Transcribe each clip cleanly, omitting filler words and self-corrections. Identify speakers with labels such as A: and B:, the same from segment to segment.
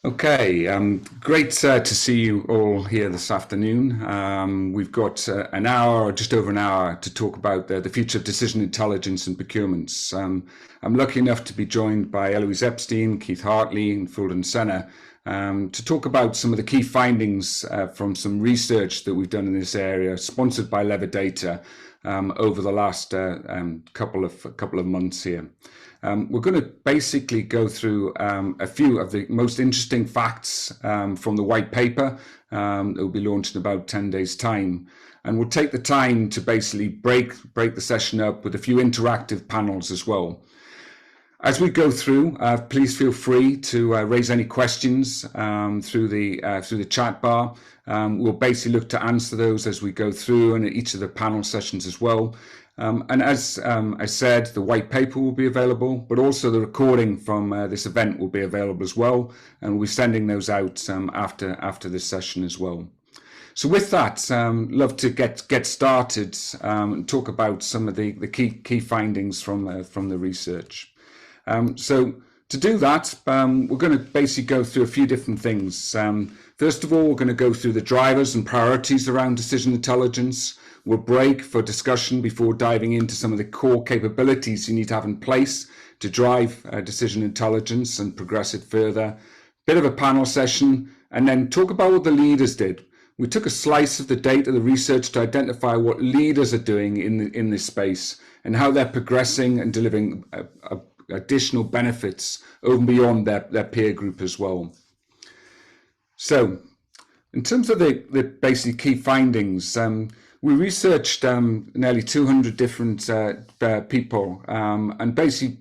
A: Okay, great to see you all here this afternoon. We've got an hour or just over an hour to talk about the future of decision intelligence and procurements. I'm lucky enough to be joined by Elouise Epstein, Keith Hartley, and Fulden Sener to talk about some of the key findings from some research that we've done in this area, sponsored by LevaData over the last couple of months here. We're going to basically go through a few of the most interesting facts from the white paper that will be launched in about 10 days' time. And we'll take the time to basically break the session up with a few interactive panels as well. As we go through, please feel free to raise any questions through the chat bar. We'll basically look to answer those as we go through and at each of the panel sessions as well. And as I said, the white paper will be available, but also the recording from this event will be available as well. And we'll be sending those out after this session as well. So with that, love to get started and talk about some of the key findings from the research. So to do that, we're going to basically go through a few different things. First of all, we're going to go through the drivers and priorities around decision intelligence. We'll break for discussion before diving into some of the core capabilities you need to have in place to drive decision intelligence and progress it further. Bit of a panel session, and then talk about what the leaders did. We took a slice of the data, the research, to identify what leaders are doing in this space and how they're progressing and delivering additional benefits over and beyond their peer group as well. So, in terms of the basic key findings, we researched nearly 200 different people and basically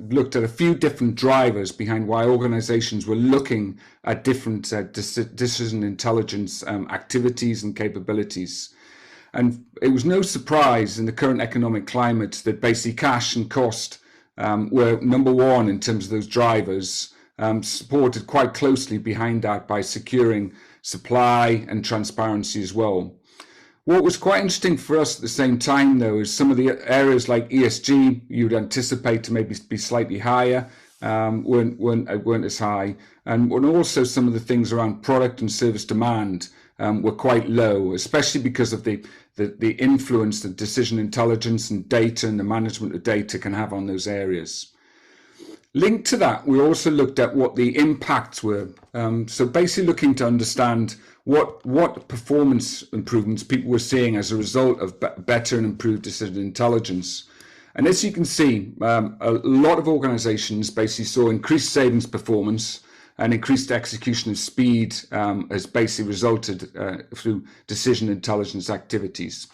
A: looked at a few different drivers behind why organizations were looking at different decision intelligence activities and capabilities. And it was no surprise in the current economic climate that basically cash and cost were number one in terms of those drivers, supported quite closely behind that by securing supply and transparency as well. What was quite interesting for us at the same time, though, is some of the areas like ESG you'd anticipate to maybe be slightly higher, weren't as high, and also some of the things around product and service demand were quite low, especially because of the influence that decision intelligence and data and the management of data can have on those areas. Linked to that, we also looked at what the impacts were. So basically looking to understand what performance improvements people were seeing as a result of better and improved decision intelligence. And as you can see, a lot of organizations basically saw increased savings performance and increased execution of speed has basically resulted through decision intelligence activities.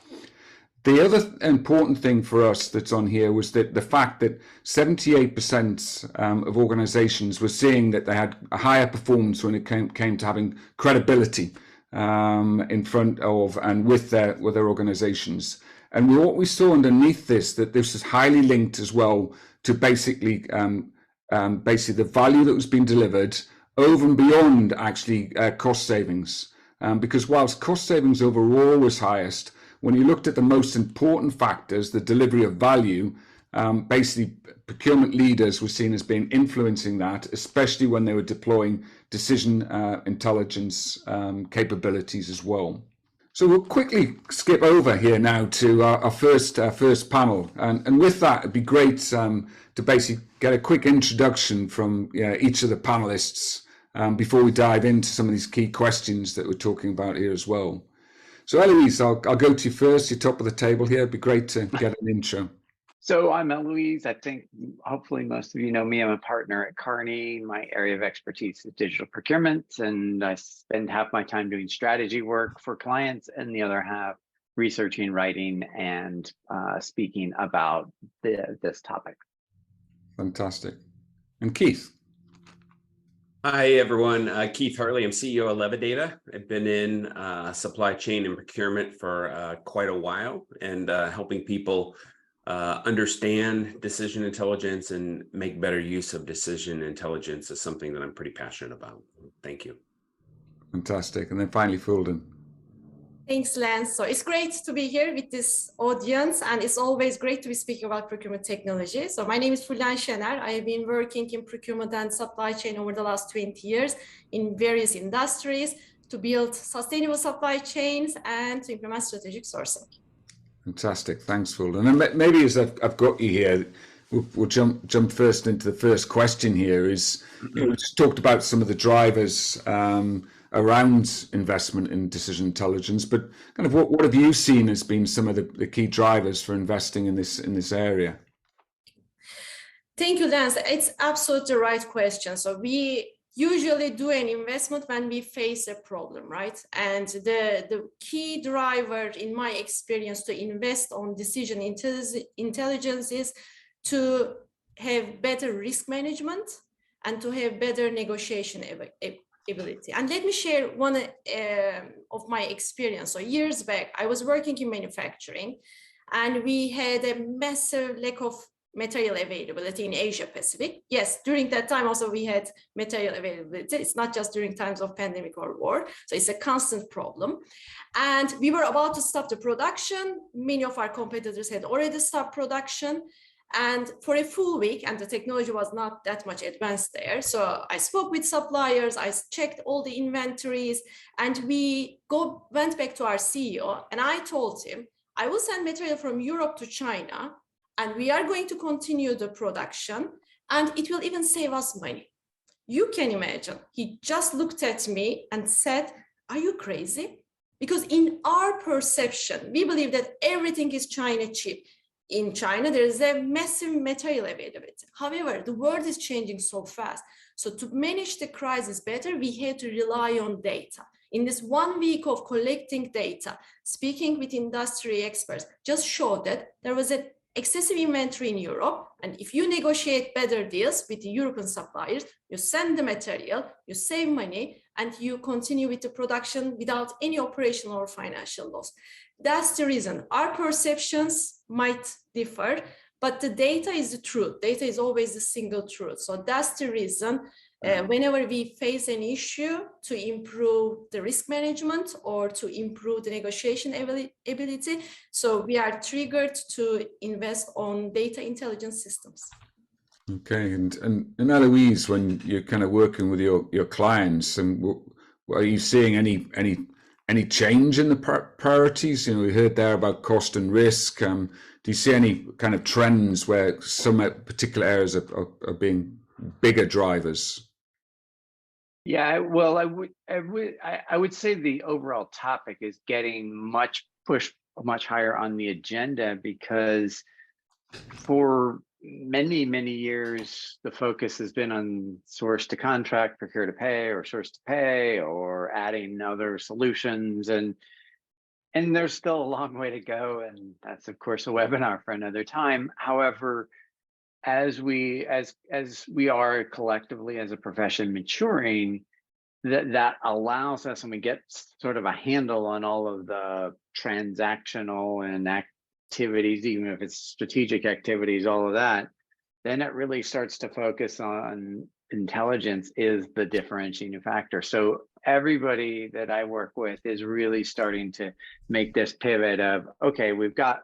A: The other important thing for us that's on here was that the fact that 78% of organizations were seeing that they had a higher performance when it came to having credibility in front of and with their organizations. And what we saw underneath this, that this is highly linked as well to basically the value that was being delivered over and beyond actually cost savings. Because whilst cost savings overall was highest, when you looked at the most important factors, the delivery of value, basically procurement leaders were seen as being influencing that, especially when they were deploying decision intelligence capabilities as well. So we'll quickly skip over here now to our first panel. And with that, it'd be great to basically get a quick introduction from each of the panelists before we dive into some of these key questions that we're talking about here as well. So Elouise, I'll go to you first. You're top of the table here. It'd be great to get an intro.
B: So I'm Elouise. I think hopefully most of you know me. I'm a partner at Kearney. My area of expertise is digital procurement, and I spend half my time doing strategy work for clients and the other half researching, writing, and speaking about this topic.
A: Fantastic. And Keith?
C: Hi, everyone. Keith Hartley. I'm CEO of LevaData. I've been in supply chain and procurement for quite a while and helping people understand decision intelligence and make better use of decision intelligence is something that I'm pretty passionate about. Thank you.
A: Fantastic. And then finally, Fulden.
D: Thanks, Lance. So it's great to be here with this audience, and it's always great to be speaking about procurement technology. So my name is Fulden Sener. I have been working in procurement and supply chain over the last 20 years in various industries to build sustainable supply chains and to implement strategic sourcing.
A: Fantastic. Thanks, Fulden. And maybe as I've got you here, we'll jump first into the first question here is, you know, we just talked about some of the drivers around investment in decision intelligence, but kind of what have you seen as being some of the key drivers for investing in this area?
D: Thank you, Lance. It's absolutely the right question. So we usually do an investment when we face a problem, right? And the key driver in my experience to invest on decision intelligence is to have better risk management and to have better negotiation ability. And let me share one of my experience. So years back, I was working in manufacturing, and we had a massive lack of material availability in Asia Pacific. Yes, during that time also we had material availability. It's not just during times of pandemic or war. So it's a constant problem. And we were about to stop the production. Many of our competitors had already stopped production. And for a full week, and the technology was not that much advanced there. So I spoke with suppliers, I checked all the inventories, and we went back to our CEO, and I told him, I will send material from Europe to China, and we are going to continue the production, and it will even save us money. You can imagine, he just looked at me and said, are you crazy? Because in our perception, we believe that everything is China cheap. In China, there is a massive material availability. However, the world is changing so fast. So to manage the crisis better, we had to rely on data. In this 1 week of collecting data, speaking with industry experts, just showed that there was an excessive inventory in Europe. And if you negotiate better deals with the European suppliers, you send the material, you save money, and you continue with the production without any operational or financial loss. That's the reason. Our perceptions might differ, but the data is the truth. Data is always the single truth. So that's the reason whenever we face an issue, to improve the risk management or to improve the negotiation ability, so we are triggered to invest on data intelligence systems. Okay,
A: and Elouise, when you're kind of working with your clients, and are you seeing any change in the priorities? You know, we heard there about cost and risk. Do you see any kind of trends where some particular areas are being bigger drivers?
B: Yeah, well, I would say the overall topic is getting pushed much higher on the agenda, because for many years the focus has been on source to contract, procure to pay, or source to pay, or adding other solutions, and there's still a long way to go, and that's of course a webinar for another time. However, as we are collectively as a profession maturing, that allows us, and we get sort of a handle on all of the transactional and activities, even if it's strategic activities, all of that, then it really starts to focus on intelligence is the differentiating factor. So everybody that I work with is really starting to make this pivot of, okay, we've got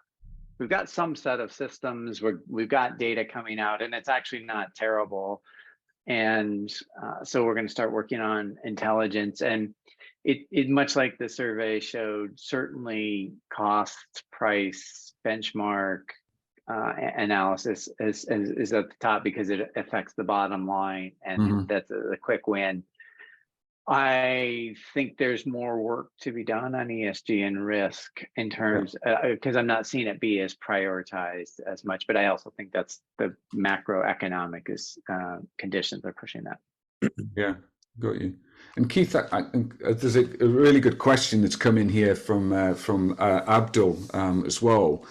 B: some set of systems, we've got data coming out, and it's actually not terrible. And so we're going to start working on intelligence. And it much like the survey showed, certainly cost, price, benchmark analysis is at the top, because it affects the bottom line, and that's a quick win. I think there's more work to be done on ESG and risk in terms, because I'm not seeing it be as prioritized as much, but I also think that's the macroeconomic conditions are pushing that.
A: Yeah, got you. And Keith, I think there's a really good question that's come in here from Abdul as well,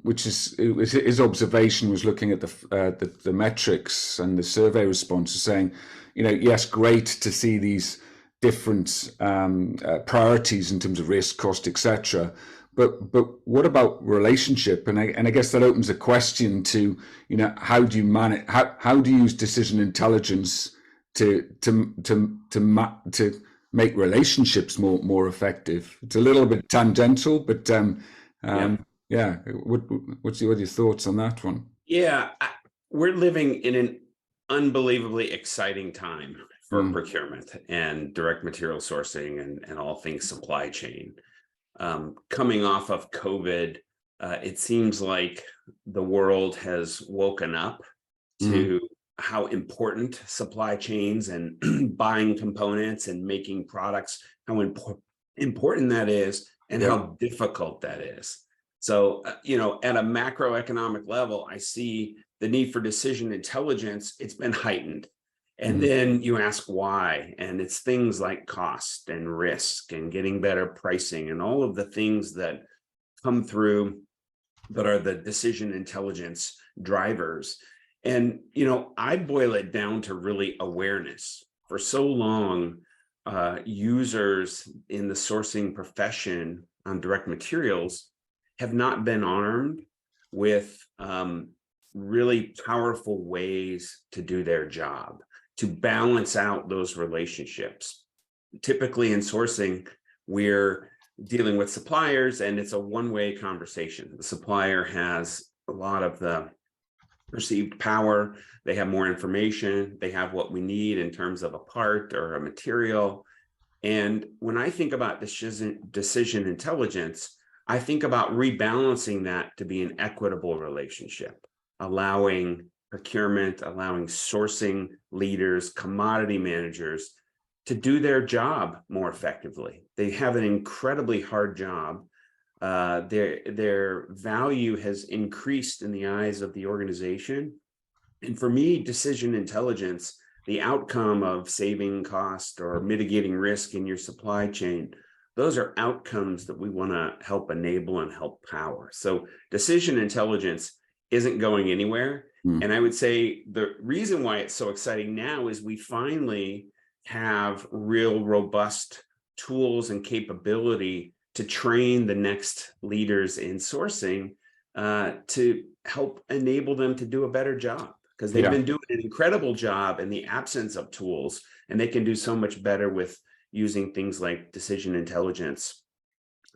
A: which is his observation was looking at the metrics and the survey responses, saying, you know, yes, great to see these different priorities in terms of risk, cost, etc. But what about relationship? And I guess that opens a question to, you know, how do you manage? How do you use decision intelligence to make relationships more effective. It's a little bit tangential, but yeah. What are your thoughts on that one?
C: Yeah, we're living in an unbelievably exciting time for procurement and direct material sourcing and all things supply chain. Coming off of COVID, it seems like the world has woken up to how important supply chains and buying components and making products, how important that is, and how difficult that is. So, at a macroeconomic level, I see the need for decision intelligence. It's been heightened. And then you ask why, and it's things like cost and risk and getting better pricing and all of the things that come through that are the decision intelligence drivers. And, I boil it down to really awareness. For so long, users in the sourcing profession on direct materials have not been armed with really powerful ways to do their job, to balance out those relationships. Typically in sourcing, we're dealing with suppliers and it's a one-way conversation. The supplier has a lot of the perceived power. They have more information. They have what we need in terms of a part or a material. And when I think about decision intelligence, I think about rebalancing that to be an equitable relationship, allowing procurement, allowing sourcing leaders, commodity managers to do their job more effectively. They have an incredibly hard job. Their value has increased in the eyes of the organization. And for me, decision intelligence, the outcome of saving cost or mitigating risk in your supply chain, those are outcomes that we want to help enable and help power. So decision intelligence isn't going anywhere. And I would say the reason why it's so exciting now is we finally have real robust tools and capability to train the next leaders in sourcing to help enable them to do a better job, because they've been doing an incredible job in the absence of tools, and they can do so much better with using things like decision intelligence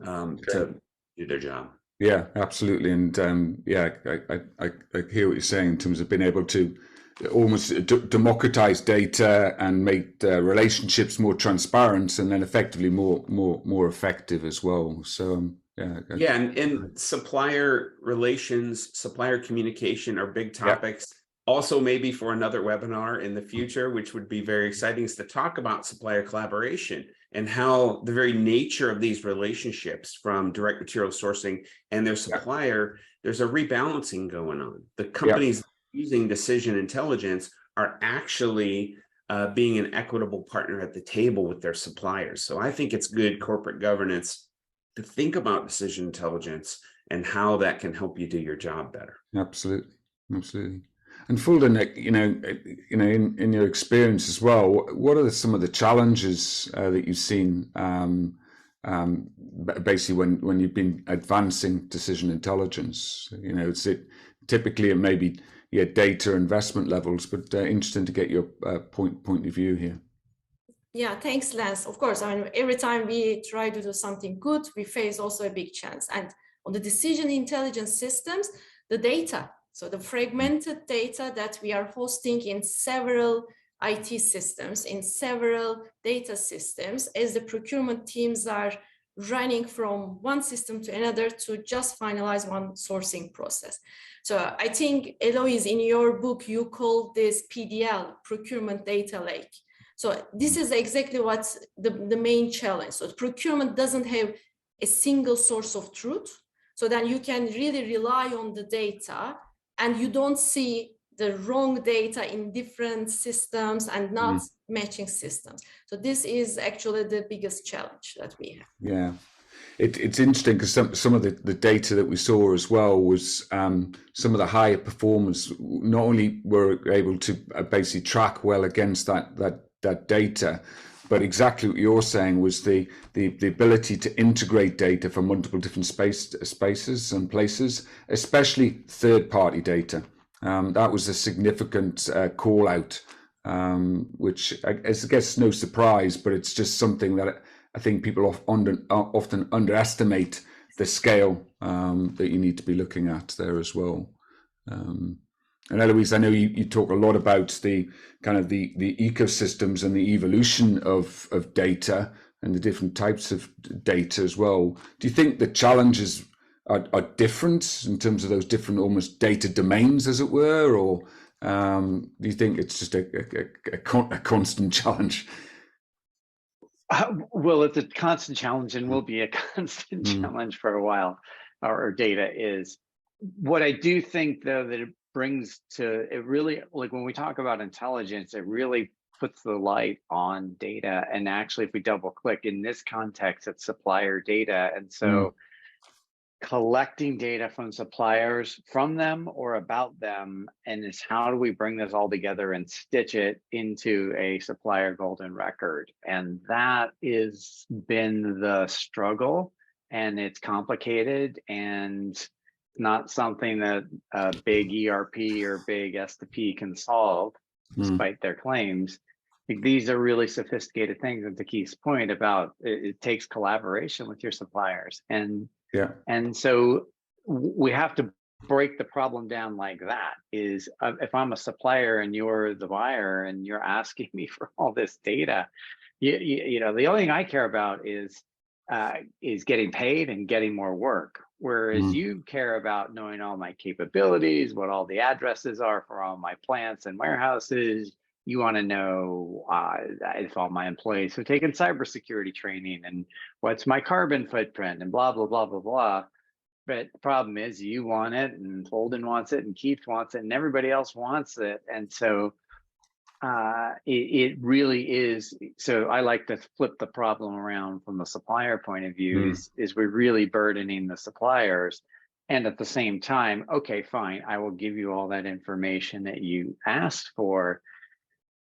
C: to do their job.
A: Yeah, absolutely. And I hear what you're saying in terms of being able to almost democratize data and make relationships more transparent and then effectively more effective as well. So
C: and supplier relations, supplier communication are big topics. Also, maybe for another webinar in the future, which would be very exciting, is to talk about supplier collaboration and how the very nature of these relationships from direct material sourcing and their supplier, there's a rebalancing going on. The companies using decision intelligence are actually being an equitable partner at the table with their suppliers. So I think it's good corporate governance to think about decision intelligence and how that can help you do your job better.
A: Absolutely. And Fulden, in your experience as well, what are some of the challenges that you've seen basically when you've been advancing decision intelligence? It's typically it may be data investment levels, but interesting to get your point of view here.
D: Yeah, thanks, Lance. Of course, every time we try to do something good, we face also a big chance. And on the decision intelligence systems, the data. So the fragmented data that we are hosting in several IT systems, in several data systems, as the procurement teams are running from one system to another to just finalize one sourcing process. So I think, Elouise, in your book, you call this PDL, Procurement Data Lake. So this is exactly what's the main challenge. So procurement doesn't have a single source of truth. So then you can really rely on the data, and you don't see the wrong data in different systems and not matching systems. So this is actually the biggest challenge that we have.
A: Yeah, it's interesting because some of the data that we saw as well was some of the higher performers not only were able to basically track well against that data, but exactly what you're saying was the ability to integrate data from multiple different spaces and places, especially third-party data. That was a significant call out which I guess no surprise, but it's just something that I think people often underestimate the scale that you need to be looking at there as well. And Elouise, I know you talk a lot about the kind of the ecosystems and the evolution of data and the different types of data as well. Do you think the challenges are different in terms of those different almost data domains, as it were, or do you think it's just a constant challenge?
B: Well, it's a constant challenge and will be a constant challenge for a while. Our data is. What I do think, though, that it brings to it really, like when we talk about intelligence, it really puts the light on data. And actually, if we double click in this context, it's supplier data. And so collecting data from suppliers, from them or about them, and is how do we bring this all together and stitch it into a supplier golden record? And that has been the struggle, and it's complicated and not something that a big ERP or big S2P can solve, despite their claims. I think these are really sophisticated things, and to Keith's point about it takes collaboration with your suppliers. And so we have to break the problem down like that. Is if I'm a supplier and you're the buyer and you're asking me for all this data, you know, the only thing I care about is getting paid and getting more work. Whereas you care about knowing all my capabilities, what all the addresses are for all my plants and warehouses. You want to know if all my employees have taken cybersecurity training and what's my carbon footprint and blah, blah, blah, blah, blah. But the problem is you want it, and Fulden wants it, and Keith wants it, and everybody else wants it. And so it really is. So I like to flip the problem around from the supplier point of view. Is we're really burdening the suppliers. And at the same time, okay, fine, I will give you all that information that you asked for.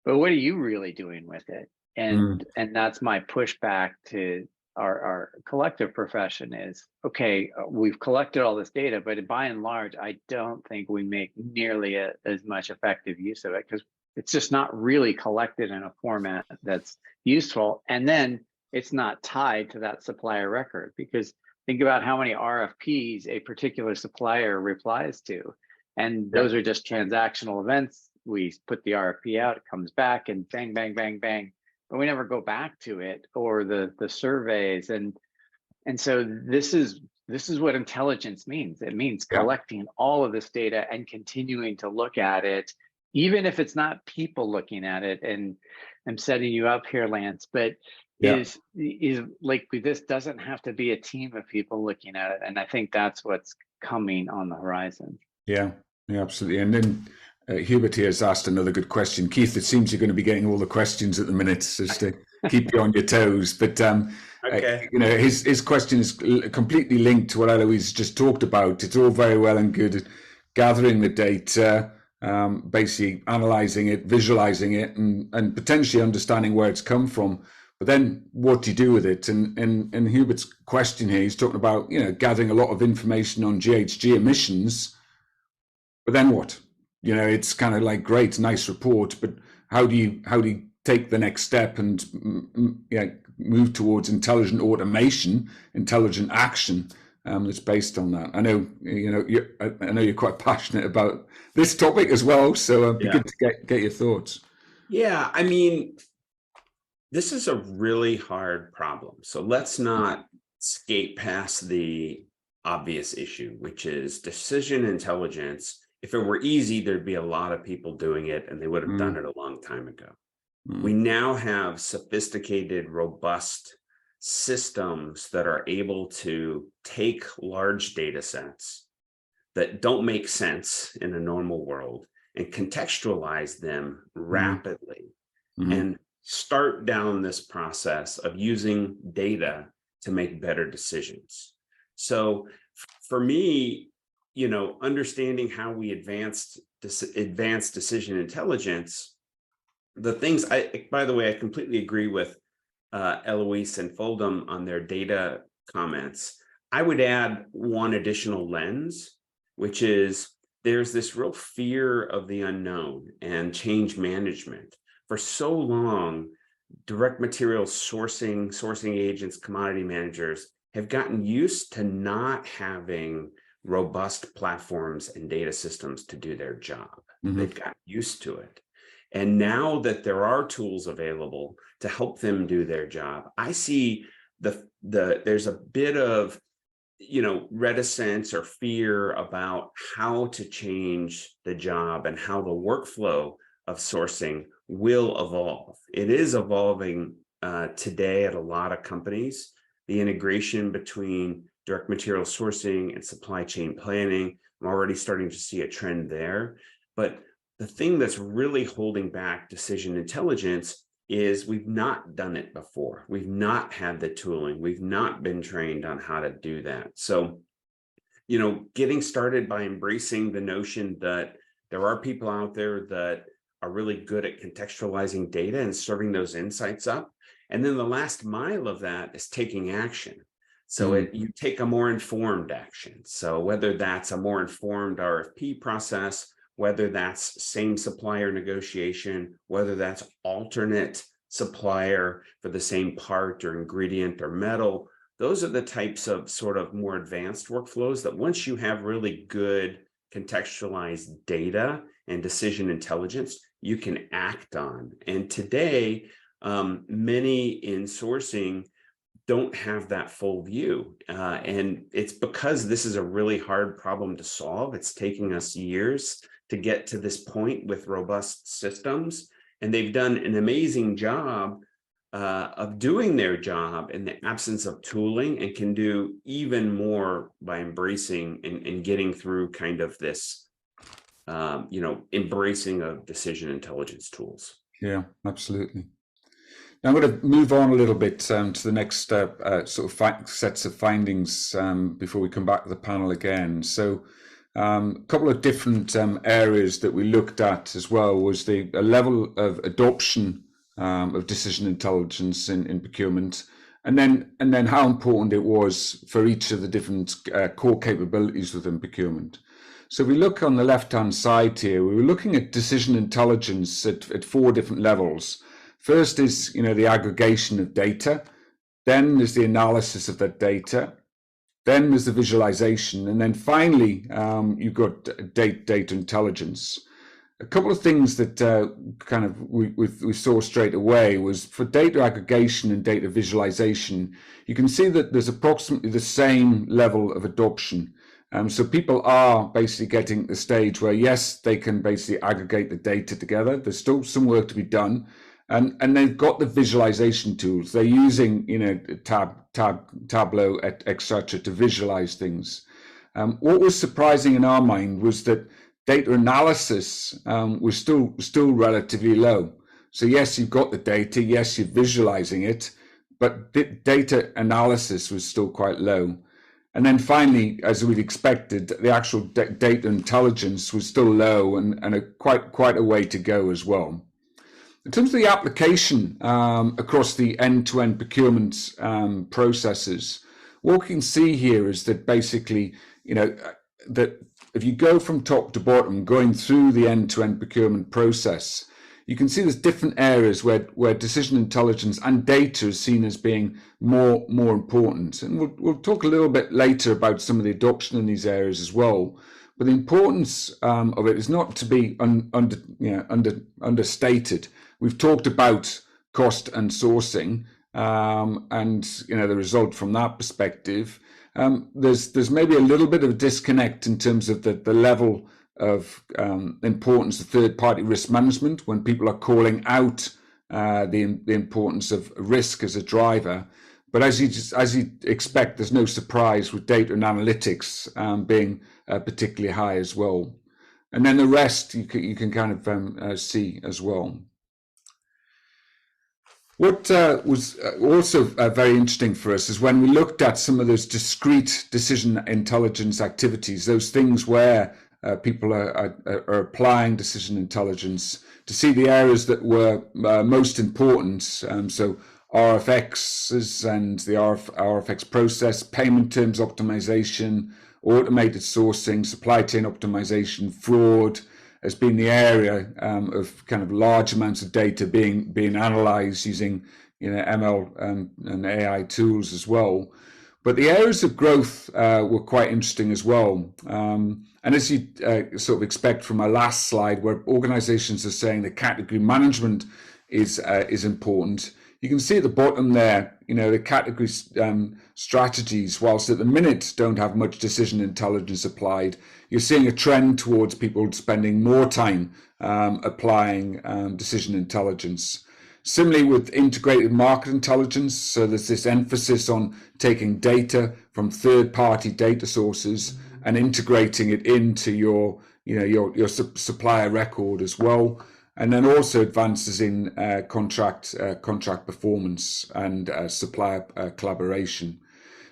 B: But what are you really doing with it? And that's my pushback to our collective profession is, okay, we've collected all this data, but by and large, I don't think we make nearly as much effective use of it, because it's just not really collected in a format that's useful. And then it's not tied to that supplier record, because think about how many RFPs a particular supplier replies to. And those are just transactional events. We put the RFP out, it comes back, and bang, bang, bang, bang, but we never go back to it, or the surveys. And so this is what intelligence means. It means collecting all of this data and continuing to look at it, even if it's not people looking at it. And I'm setting you up here, Lance, but is like, this doesn't have to be a team of people looking at it. And I think that's what's coming on the horizon.
A: Yeah, absolutely. And then Hubert here has asked another good question. Keith, it seems you're going to be getting all the questions at the minute, just to keep you on your toes. But okay. You know, his question is completely linked to what Elouise just talked about. It's all very well and good at gathering the data, basically analysing it, visualising it, and potentially understanding where it's come from. But then what do you do with it? And Hubert's question here, he's talking about, you know, gathering a lot of information on GHG emissions, but then what? You know, it's kind of like, great, nice report, but how do you take the next step and move towards intelligent automation, intelligent action that's based on that? I know, you know, I know you're quite passionate about this topic as well, so it'd be good to get your thoughts.
C: Yeah, I mean, this is a really hard problem. So let's not skate past the obvious issue, which is decision intelligence. If it were easy, there'd be a lot of people doing it, and they would have done it a long time ago. We now have sophisticated, robust systems that are able to take large data sets that don't make sense in a normal world and contextualize them rapidly and start down this process of using data to make better decisions. So for me, you know, understanding how we advance decision intelligence, the things by the way, I completely agree with Elouise and Fulden on their data comments. I would add one additional lens, which is there's this real fear of the unknown and change management, for so long, direct material sourcing agents, commodity managers have gotten used to not having robust platforms and data systems to do their job. They've gotten used to it. And now that there are tools available to help them do their job, I see there's a bit of, reticence or fear about how to change the job and how the workflow of sourcing will evolve. It is evolving today at a lot of companies. The integration between direct material sourcing and supply chain planning, I'm already starting to see a trend there. But the thing that's really holding back decision intelligence is we've not done it before. We've not had the tooling. We've not been trained on how to do that. So, getting started by embracing the notion that there are people out there that are really good at contextualizing data and serving those insights up. And then the last mile of that is taking action. So you take a more informed action. So whether that's a more informed RFP process, whether that's same supplier negotiation, whether that's alternate supplier for the same part or ingredient or metal, those are the types of sort of more advanced workflows that once you have really good contextualized data and decision intelligence, you can act on. And today, many in sourcing don't have that full view. And it's because this is a really hard problem to solve. It's taking us years to get to this point with robust systems. And they've done an amazing job of doing their job in the absence of tooling, and can do even more by embracing and getting through kind of this, embracing of decision intelligence tools.
A: Yeah, absolutely. Now I'm going to move on a little bit to the next sort of sets of findings before we come back to the panel again. So a couple of different areas that we looked at as well was the level of adoption of decision intelligence in procurement, and then how important it was for each of the different core capabilities within procurement. So if we look on the left-hand side here, we were looking at decision intelligence at 4 different levels. First is, the aggregation of data. Then there's the analysis of that data. Then there's the visualization. And then finally, you've got data intelligence. A couple of things that we saw straight away was for data aggregation and data visualization, you can see that there's approximately the same level of adoption. So people are basically getting to the stage where, yes, they can basically aggregate the data together. There's still some work to be done. And they've got the visualization tools. They're using, Tableau, etc. to visualize things. What was surprising in our mind was that data analysis was still relatively low. So yes, you've got the data. Yes, you're visualizing it, but data analysis was still quite low. And then finally, as we'd expected, the actual data intelligence was still low and quite a way to go as well. In terms of the application across the end-to-end procurement processes, what we can see here is that basically, that if you go from top to bottom, going through the end-to-end procurement process, you can see there's different areas where decision intelligence and data is seen as being more important. And we'll talk a little bit later about some of the adoption in these areas as well. But the importance of it is not to be understated. We've talked about cost and sourcing, and the result from that perspective. There's maybe a little bit of a disconnect in terms of the level of importance of third-party risk management when people are calling out the importance of risk as a driver. But as you expect, there's no surprise with data and analytics being particularly high as well. And then the rest you can kind of see as well. What was also very interesting for us is when we looked at some of those discrete decision intelligence activities, those things where people are applying decision intelligence, to see the areas that were most important. So RFXs and the RFX process, payment terms optimization, automated sourcing, supply chain optimization, fraud, has been the area of kind of large amounts of data being analysed using ML and AI tools as well. But the areas of growth were quite interesting as well. And as you sort of expect from my last slide, where organizations are saying that category management is important, you can see at the bottom there, the category strategies, whilst at the minute don't have much decision intelligence applied, you're seeing a trend towards people spending more time applying decision intelligence. Similarly with integrated market intelligence, so there's this emphasis on taking data from third-party data sources and integrating it into your supplier record as well, and then also advances in contract performance and supplier collaboration.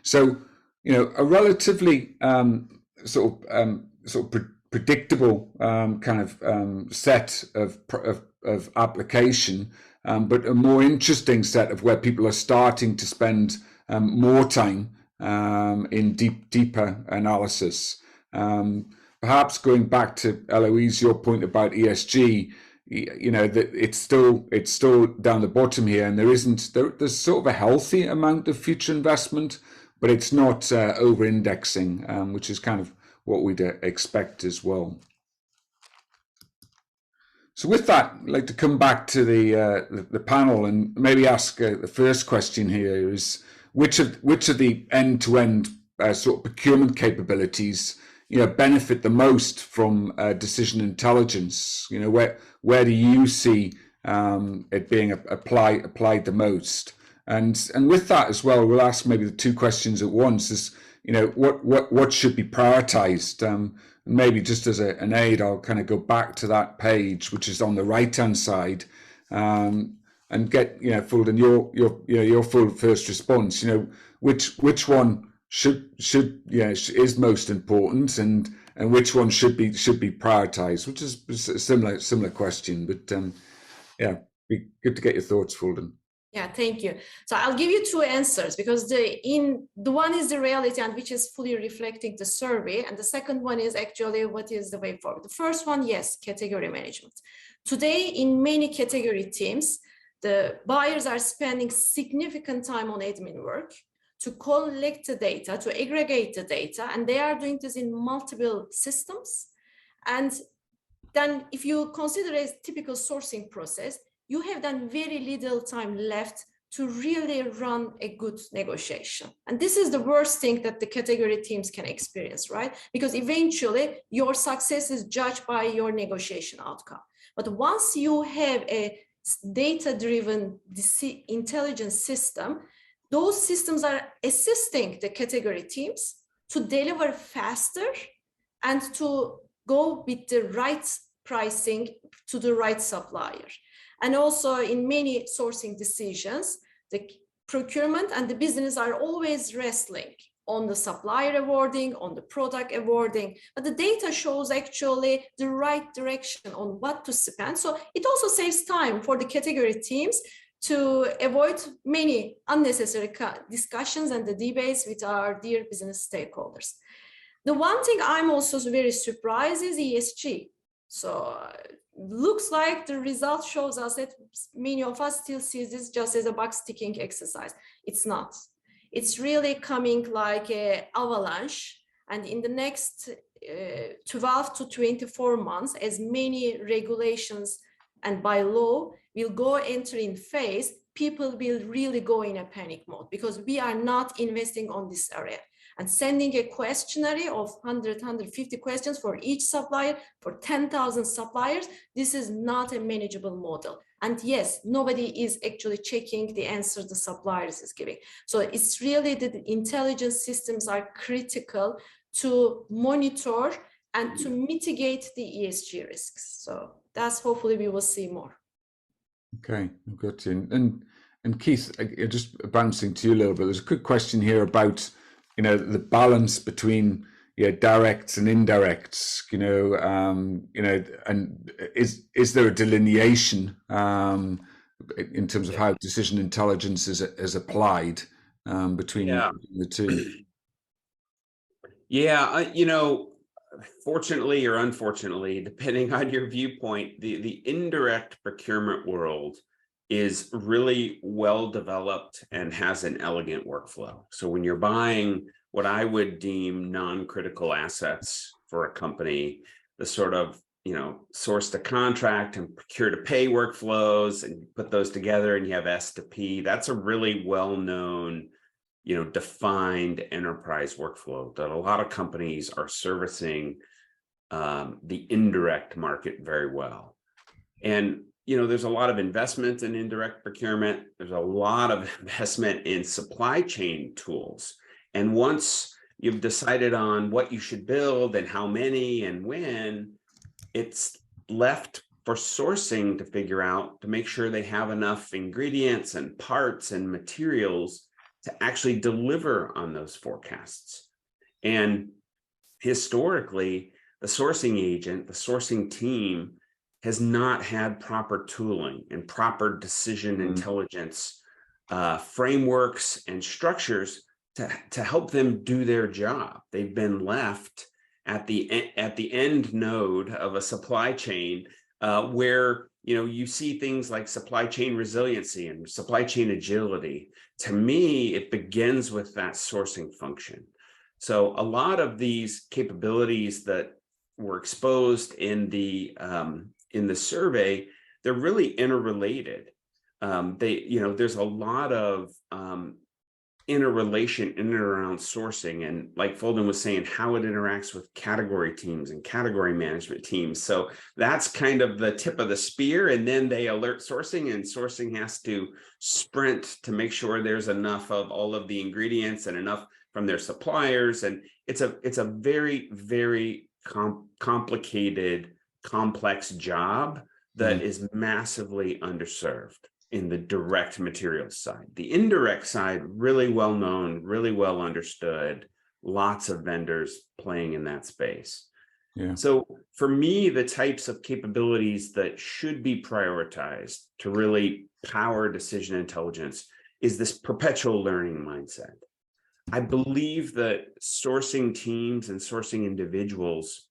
A: So a relatively sort of predictable kind of set of application. But a more interesting set of where people are starting to spend more time in deeper analysis. Perhaps going back to Elouise, your point about ESG, that it's still down the bottom here, and there's sort of a healthy amount of future investment, but it's not over-indexing, which is kind of what we'd expect as well. So with that, I'd like to come back to the panel and maybe ask the first question here is which of the end-to-end sort of procurement capabilities benefit the most from decision intelligence? Where do you see it being applied the most? And with that as well, we'll ask maybe the two questions at once: is what should be prioritized? Maybe just as an aid, I'll kind of go back to that page, which is on the right-hand side, and get Fulden your full first response. Which one is most important, and which one should be prioritized? Which is a similar question, but be good to get your thoughts, Fulden.
D: Yeah, thank you. So I'll give you two answers, because the one is the reality and which is fully reflecting the survey, and the second one is actually what is the way forward. The first one, yes, category management. Today, in many category teams, the buyers are spending significant time on admin work to collect the data, to aggregate the data, and they are doing this in multiple systems. And then if you consider a typical sourcing process, you have then very little time left to really run a good negotiation. And this is the worst thing that the category teams can experience, right? Because eventually your success is judged by your negotiation outcome. But once you have a data-driven intelligence system, those systems are assisting the category teams to deliver faster and to go with the right pricing to the right supplier. And also in many sourcing decisions, the procurement and the business are always wrestling on the supplier awarding, on the product awarding, but the data shows actually the right direction on what to spend. So it also saves time for the category teams to avoid many unnecessary discussions and the debates with our dear business stakeholders. The one thing I'm also very surprised is ESG. So looks like the result shows us that many of us still see this just as a box ticking exercise. It's not. It's really coming like an avalanche. And in the next 12 to 24 months, as many regulations and by law will enter in phase, people will really go in a panic mode because we are not investing on this area. And sending a questionnaire of 100, 150 questions for each supplier, for 10,000 suppliers, this is not a manageable model. And yes, nobody is actually checking the answer the suppliers is giving. So it's really the intelligence systems are critical to monitor and to mitigate the ESG risks. So that's hopefully we will see more.
A: Okay, I've got you. And Keith, just bouncing to you a little bit, there's a quick question here about the balance between directs and indirects, and is there a delineation in terms of how decision intelligence is applied between the two?
C: Yeah, fortunately or unfortunately, depending on your viewpoint, the indirect procurement world is really well developed and has an elegant workflow. So when you're buying what I would deem non-critical assets for a company, the sort of, source to contract and procure to pay workflows, and put those together and you have S to P, that's a really well-known, defined enterprise workflow that a lot of companies are servicing the indirect market very well. And there's a lot of investment in indirect procurement. There's a lot of investment in supply chain tools. And once you've decided on what you should build and how many and when, it's left for sourcing to figure out, to make sure they have enough ingredients and parts and materials to actually deliver on those forecasts. And historically, the sourcing agent, the sourcing team, has not had proper tooling and proper decision intelligence frameworks and structures to help them do their job. They've been left at the end node of a supply chain where you see things like supply chain resiliency and supply chain agility. To me, it begins with that sourcing function. So a lot of these capabilities that were exposed in the survey, they're really interrelated. There's a lot of interrelation in and around sourcing, and like Fulden was saying, how it interacts with category teams and category management teams. So that's kind of the tip of the spear, and then they alert sourcing, and sourcing has to sprint to make sure there's enough of all of the ingredients and enough from their suppliers. And it's a very, very complicated, complex job that is massively underserved in the direct materials side. The indirect side, really well known, really well understood, lots of vendors playing in that space. Yeah. So for me, the types of capabilities that should be prioritized to really power decision intelligence is this perpetual learning mindset. I believe that sourcing teams and sourcing individuals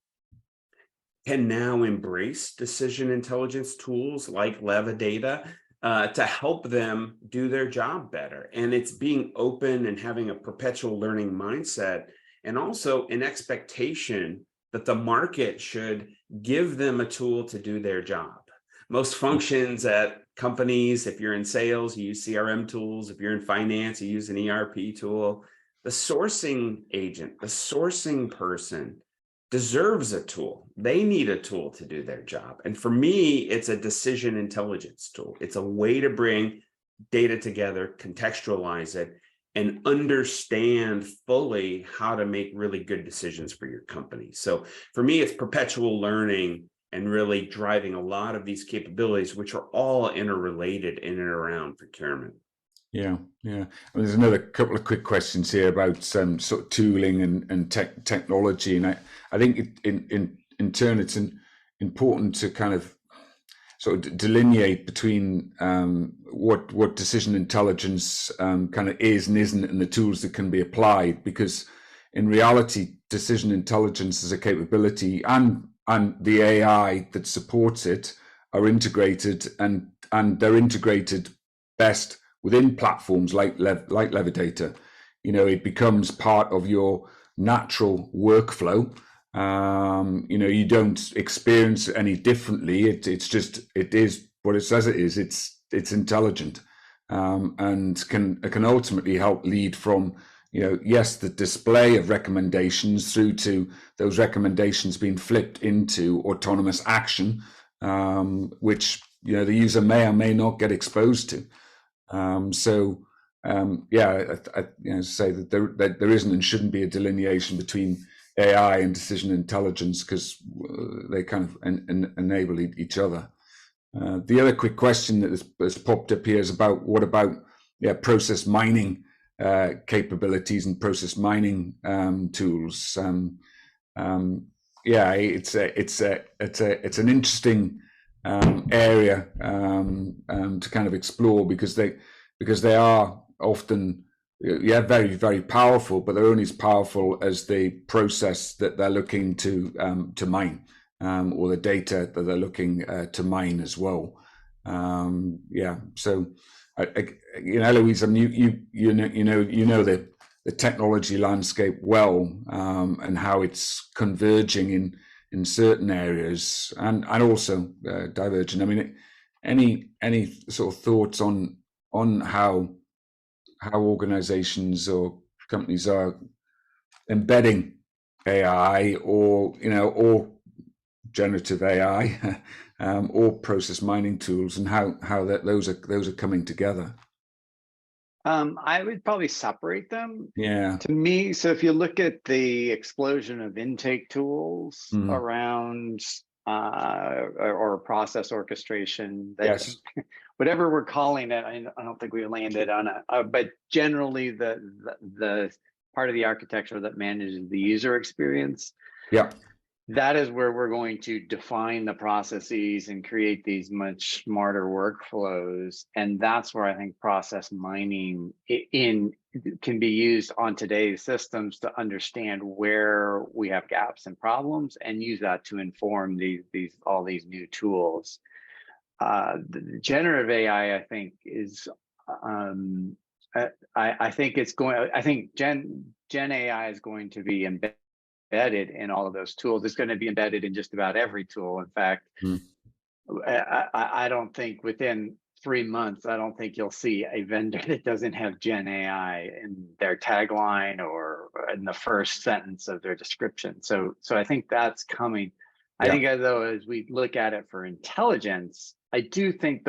C: can now embrace decision intelligence tools like LevaData to help them do their job better. And it's being open and having a perpetual learning mindset, and also an expectation that the market should give them a tool to do their job. Most functions at companies, if you're in sales, you use CRM tools. If you're in finance, you use an ERP tool. The sourcing agent, the sourcing person, deserves a tool. They need a tool to do their job. And for me, it's a decision intelligence tool. It's a way to bring data together, contextualize it, and understand fully how to make really good decisions for your company. So for me, it's perpetual learning and really driving a lot of these capabilities, which are all interrelated in and around procurement.
A: Yeah. Well, there's another couple of quick questions here about some sort of tooling and technology, and I think in turn it's important to kind of sort of delineate between what decision intelligence kind of is and isn't, and the tools that can be applied, because in reality, decision intelligence as a capability and the AI that supports it are integrated, and they're integrated best within platforms like LevaData. It becomes part of your natural workflow. You don't experience it any differently. It is what it says it is. It's intelligent, and can ultimately help lead from, yes, the display of recommendations through to those recommendations being flipped into autonomous action, which the user may or may not get exposed to. I say that there isn't and shouldn't be a delineation between AI and decision intelligence, because they kind of enable each other. The other quick question that has popped up here is about what about process mining capabilities and process mining tools. It's an interesting area to kind of explore, because they are often yeah, very, very powerful, but they're only as powerful as the process that they're looking to mine, or the data that they're looking to mine as well. Yeah, so Elouise, I mean, you know the technology landscape well, and how it's converging in certain areas and also diverging. I mean, any sort of thoughts on how organizations or companies are embedding AI, or or generative AI, or process mining tools, and how those are coming together?
B: I would probably separate them.
A: Yeah.
B: To me, so if you look at the explosion of intake tools around or process orchestration, that
A: Yes.
B: whatever we're calling it, I don't think we landed on it, but generally the part of the architecture that manages the user experience.
A: Yeah.
B: That is where we're going to define the processes and create these much smarter workflows. And that's where I think process mining can be used on today's systems to understand where we have gaps and problems, and use that to inform all these new tools. The generative AI, I think, is I think Gen AI is going to be embedded in all of those tools. It's going to be embedded in just about every tool. In fact, I don't think within 3 months, I don't think you'll see a vendor that doesn't have Gen AI in their tagline or in the first sentence of their description. So I think that's coming. I think, though, as we look at it for intelligence, I do think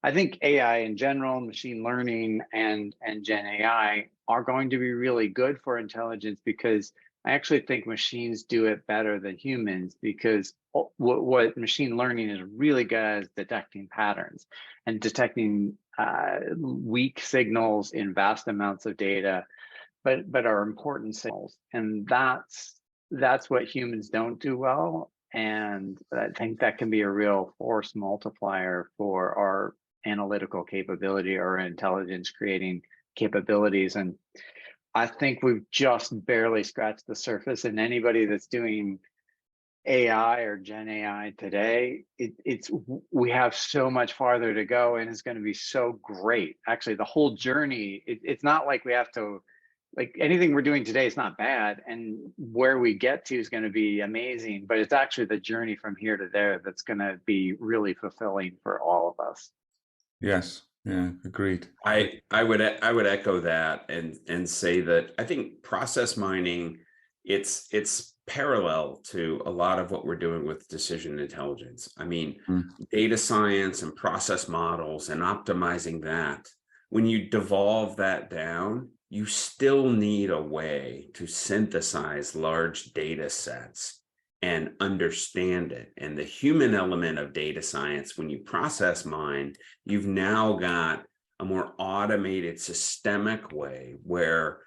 B: I think AI in general, machine learning and Gen AI are going to be really good for intelligence, because I actually think machines do it better than humans, because what machine learning is really good at is detecting patterns and detecting weak signals in vast amounts of data, but are important signals. And that's what humans don't do well. And I think that can be a real force multiplier for our analytical capability or intelligence creating capabilities. And I think we've just barely scratched the surface. And anybody that's doing AI or Gen AI today, we have so much farther to go, and it's going to be so great. Actually, the whole journey, it's not like we have to, like, anything we're doing today is not bad, and where we get to is going to be amazing, but it's actually the journey from here to there that's going to be really fulfilling for all of us.
A: Yes. Yeah. Agreed.
C: I would echo that and say that I think process mining, it's parallel to a lot of what we're doing with decision intelligence. I mean, data science and process models and optimizing that. When you devolve that down, you still need a way to synthesize large data sets and understand it. And the human element of data science, when you process mine, you've now got a more automated, systemic way where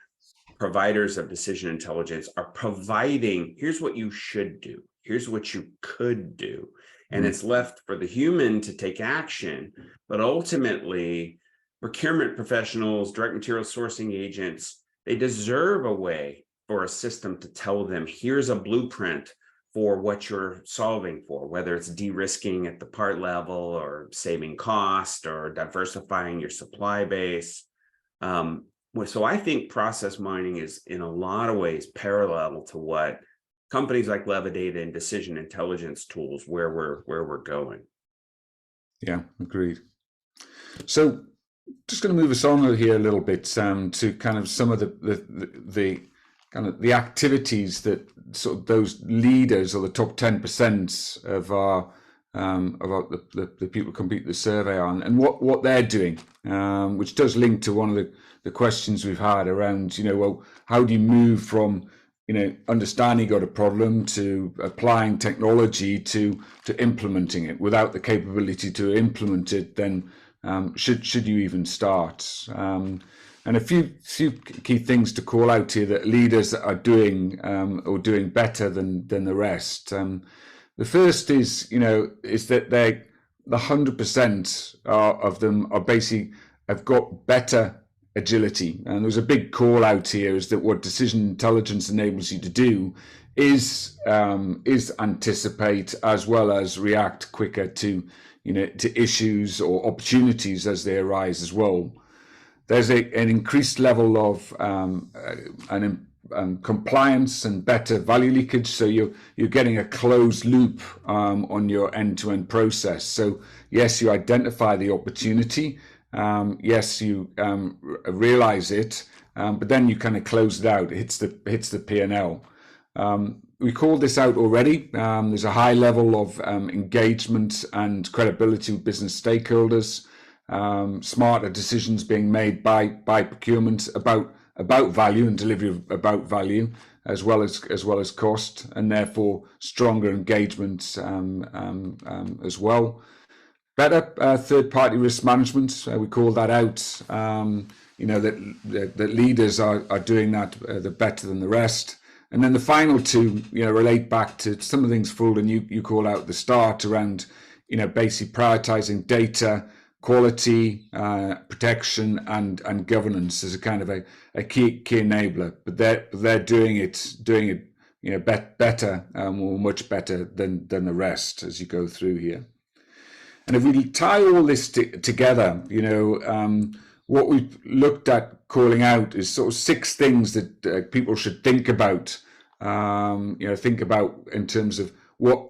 C: providers of decision intelligence are providing, here's what you should do, here's what you could do. And it's left for the human to take action. But ultimately, procurement professionals, direct material sourcing agents, they deserve a way for a system to tell them, here's a blueprint for what you're solving for, whether it's de-risking at the part level or saving cost or diversifying your supply base. So I think process mining is in a lot of ways parallel to what companies like LevaData and decision intelligence tools, where we're going.
A: Yeah, agreed. So just going to move us on here a little bit, to kind of some of the kind of the activities that sort of those leaders or the top 10% of the people who complete the survey on, and what they're doing, which does link to one of the questions we've had around, well, how do you move from, understanding you got a problem to applying technology to implementing it? Without the capability to implement it, then should you even start? And a few key things to call out here that leaders are doing or doing better than the rest. The first is, is that the 100% of them are basically have got better agility. And there's a big call out here is that what decision intelligence enables you to do is anticipate as well as react quicker to, to issues or opportunities as they arise as well. There's an increased level of compliance and better value leakage. So you're getting a closed loop on your end-to-end process. So yes, you identify the opportunity. Yes, you realize it, but then you kind of close it out. It hits the P&L. We called this out already. There's a high level of engagement and credibility with business stakeholders. Smarter decisions being made by procurement about value and delivery about value, as well as cost, and therefore stronger engagement as well. Better third-party risk management. We call that out. That leaders are doing that the better than the rest. And then the final two, relate back to some of the things, Fulden, you call out at the start around, basically prioritizing data, quality, protection, and governance as a kind of a key enabler. But they're doing it, better, or much better than the rest as you go through here. And if we tie all this together, what we've looked at calling out is sort of 6 things that people should think about. Think about in terms of what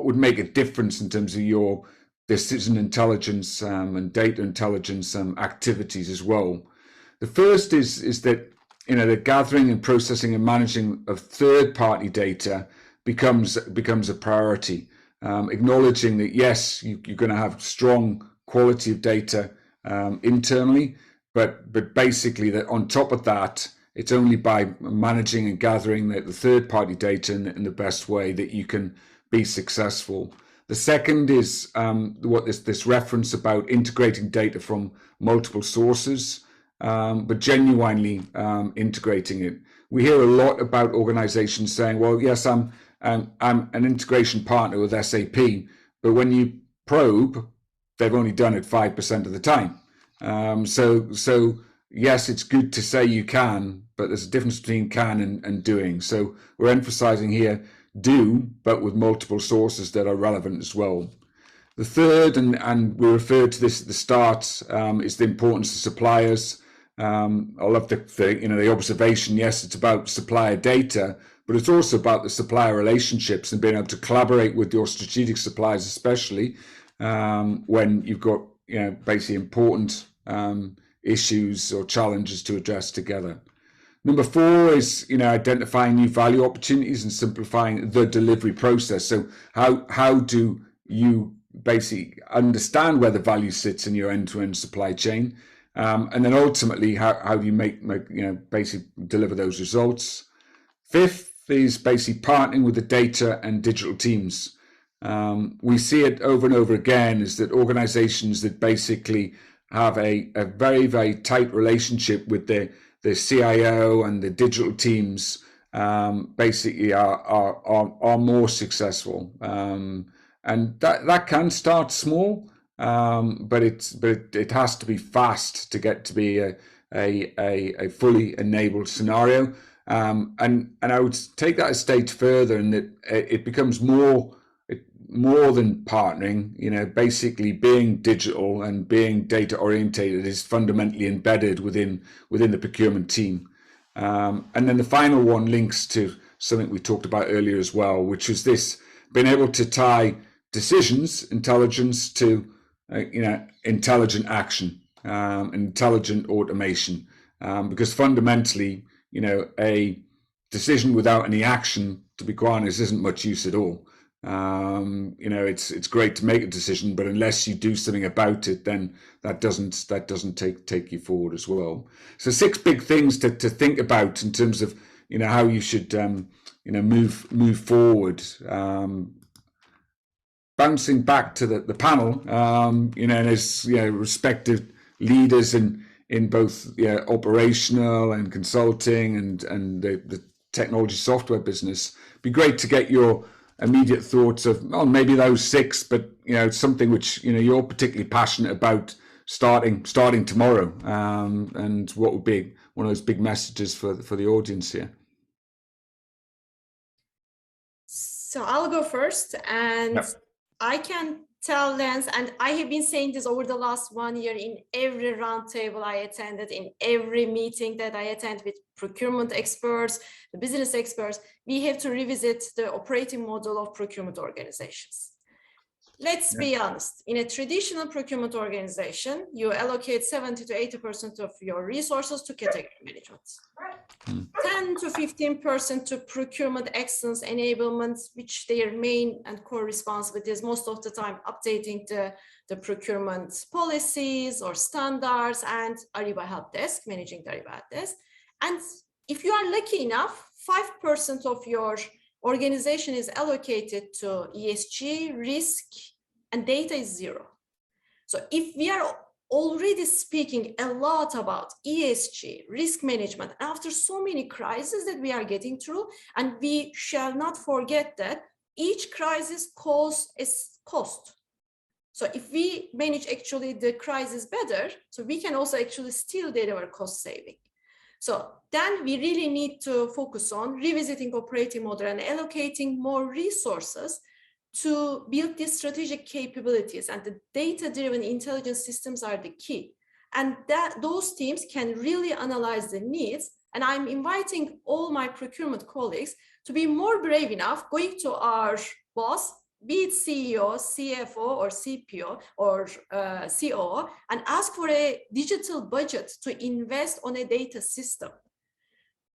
A: would make a difference in terms of your decision intelligence and data intelligence activities as well. The first is that the gathering and processing and managing of third-party data becomes a priority. Acknowledging that yes, you're going to have strong quality of data internally, but basically that on top of that, it's only by managing and gathering the third-party data in the best way that you can be successful. The second is what this reference about integrating data from multiple sources, but genuinely integrating it. We hear a lot about organizations saying, well, yes, I'm an integration partner with SAP, but when you probe, they've only done it 5% of the time. So yes, it's good to say you can, but there's a difference between can and doing. So we're emphasizing here, do, but with multiple sources that are relevant as well. The third, and we referred to this at the start, is the importance of suppliers. I love the observation. Yes, it's about supplier data, but it's also about the supplier relationships and being able to collaborate with your strategic suppliers, especially when you've got basically important issues or challenges to address together. Number 4 is identifying new value opportunities and simplifying the delivery process. So how do you basically understand where the value sits in your end-to-end supply chain, and then ultimately how do you make basically deliver those results. 5th is basically partnering with the data and digital teams. We see it over and over again is that organizations that basically have a very, very tight relationship with the CIO and the digital teams basically are more successful. And that can start small, but it has to be fast to get to be a fully enabled scenario. And I would take that a stage further in that it becomes more than partnering. Basically being digital and being data orientated is fundamentally embedded within the procurement team. And then the final one links to something we talked about earlier as well, which is this being able to tie decisions intelligence to intelligent action, intelligent automation, because fundamentally a decision without any action, to be quite honest, isn't much use at all. It's great to make a decision, but unless you do something about it, then that doesn't take you forward as well. So 6 big things to think about in terms of how you should move forward. Bouncing back to the panel, and as respective leaders in both operational and consulting and the technology software business, it'd be great to get your immediate thoughts of maybe those 6, but something which you're particularly passionate about starting tomorrow, and what would be one of those big messages for the audience here?
D: So I'll go first, and
A: Yep.
D: I can tell Lance, and I have been saying this over the last 1 year in every roundtable I attended, in every meeting that I attend with procurement experts, the business experts, we have to revisit the operating model of procurement organizations. Let's be honest, in a traditional procurement organization, you allocate 70 to 80% of your resources to category management. 10 to 15% to procurement excellence enablement, which their main and core responsibility is most of the time updating the procurement policies or standards and Ariba help desk, managing the Ariba help desk. And if you are lucky enough, 5% of your organization is allocated to ESG, risk, and data is zero. So if we are already speaking a lot about ESG, risk management, after so many crises that we are getting through, and we shall not forget that each crisis causes a cost. So if we manage actually the crisis better, so we can also actually still deliver cost saving. So then we really need to focus on revisiting operating model and allocating more resources to build these strategic capabilities, and the data-driven intelligence systems are the key. And that those teams can really analyze the needs. And I'm inviting all my procurement colleagues to be more brave enough going to our boss, be it CEO, CFO, or CPO, or COO, and ask for a digital budget to invest on a data system.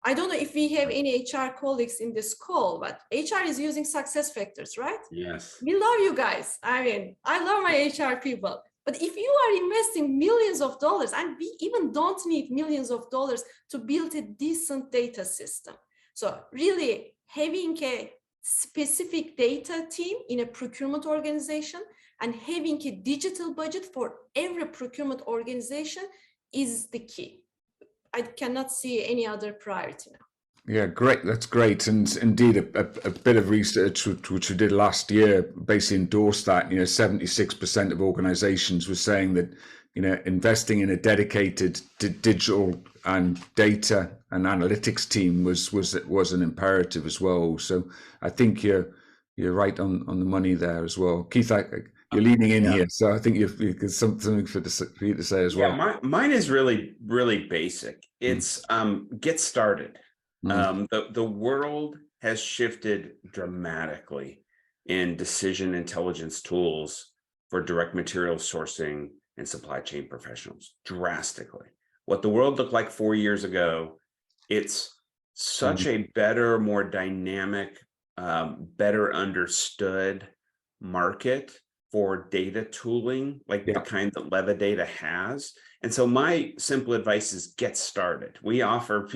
D: I don't know if we have any HR colleagues in this call, but HR is using success factors, right?
C: Yes.
D: We love you guys. I mean, I love my HR people. But if you are investing millions of dollars, and we even don't need millions of dollars to build a decent data system. So really having a specific data team in a procurement organization and having a digital budget for every procurement organization is the key. I cannot see any other priority now.
A: Yeah, great. That's great. And indeed, a bit of research which we did last year basically endorsed that. 76% of organizations were saying that, investing in a dedicated digital and data and analytics team was an imperative as well. So I think you're right on the money there as well. Keith, you're leaning in here, so I think you've something for you to say as well.
C: Yeah, mine is really, really basic. It's get started. The world has shifted dramatically in decision intelligence tools for direct material sourcing and supply chain professionals, drastically. What the world looked like 4 years ago, it's such a better, more dynamic, better understood market for data tooling, like the kind that LevaData has. And so my simple advice is get started. We offer,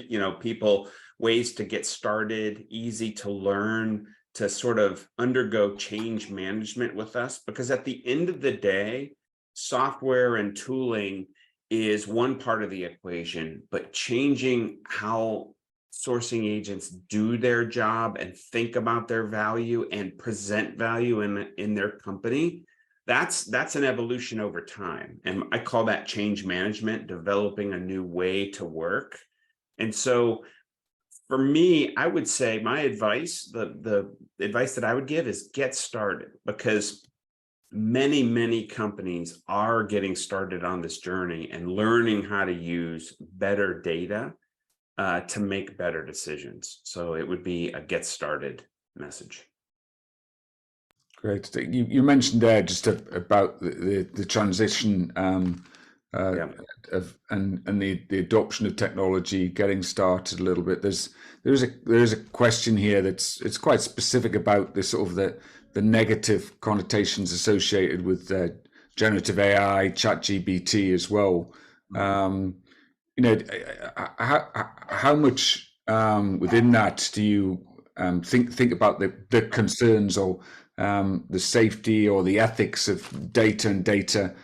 C: people ways to get started, easy to learn, to sort of undergo change management with us, because at the end of the day, software and tooling is one part of the equation, but changing how sourcing agents do their job and think about their value and present value in their company, that's an evolution over time. And I call that change management, developing a new way to work. And so for me, I would say my advice, the advice that I would give is get started, because many companies are getting started on this journey and learning how to use better data to make better decisions. So it would be a get started message.
A: Great. You mentioned there just about the transition of and the adoption of technology, getting started a little bit. There's a question here it's quite specific about the sort of the negative connotations associated with generative AI, ChatGPT as well. How much within that do you think about the concerns or the safety or the ethics of data and data